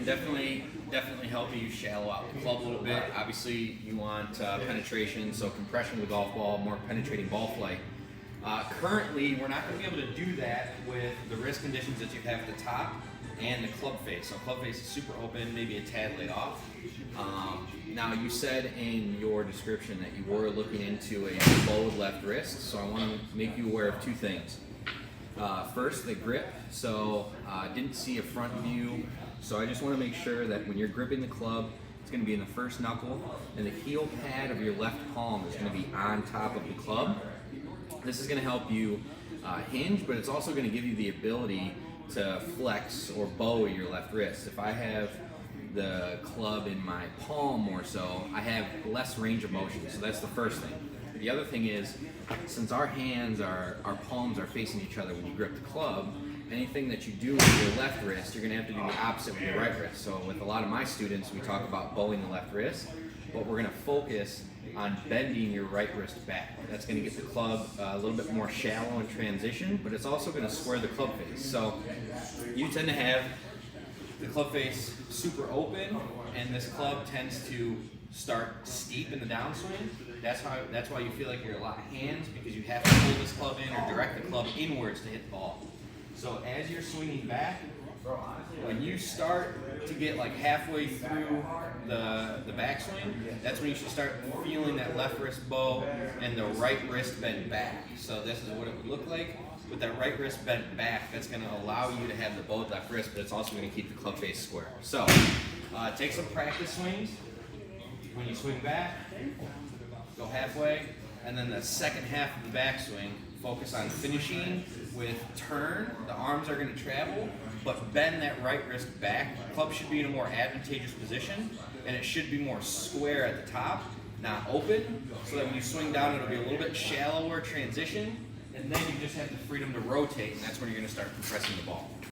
can definitely help you shallow out the club a little bit. Obviously, you want penetration, so compression with the golf ball, more penetrating ball flight. Currently, we're not going to be able to do that with the wrist conditions that you have at the top and the club face. So club face is super open, maybe a tad laid off. Now, you said in your description that you were looking into a bowed left wrist, so I want to make you aware of two things. First, the grip. So didn't see a front view, so I just want to make sure that when you're gripping the club, it's going to be in the first knuckle, and the heel pad of your left palm is going to be on top of the club. This is going to help you hinge, but it's also going to give you the ability to flex or bow your left wrist. If I have the club in my palm more so, I have less range of motion, so that's the first thing. The other thing is, since our palms are facing each other when you grip the club, anything that you do with your left wrist, you're going to have to do the opposite with your right wrist. So with a lot of my students, we talk about bowing the left wrist, but we're going to focus on bending your right wrist back. That's going to get the club a little bit more shallow in transition, but it's also going to square the club face. So you tend to have the club face super open, and this club tends to start steep in the downswing. That's why you feel like you're a lot of hands, because you have to pull this club in or direct the club inwards to hit the ball. So as you're swinging back, when you start to get like halfway through the backswing, that's when you should start feeling that left wrist bow and the right wrist bent back. So this is what it would look like. With that right wrist bent back, that's going to allow you to have the bowed left wrist, but it's also going to keep the club face square. So take some practice swings. When you swing back, go halfway, and then the second half of the backswing, focus on finishing with turn. The arms are going to travel, but bend that right wrist back. The club should be in a more advantageous position, and it should be more square at the top, not open, so that when you swing down, it'll be a little bit shallower transition, and then you just have the freedom to rotate, and that's when you're going to start compressing the ball.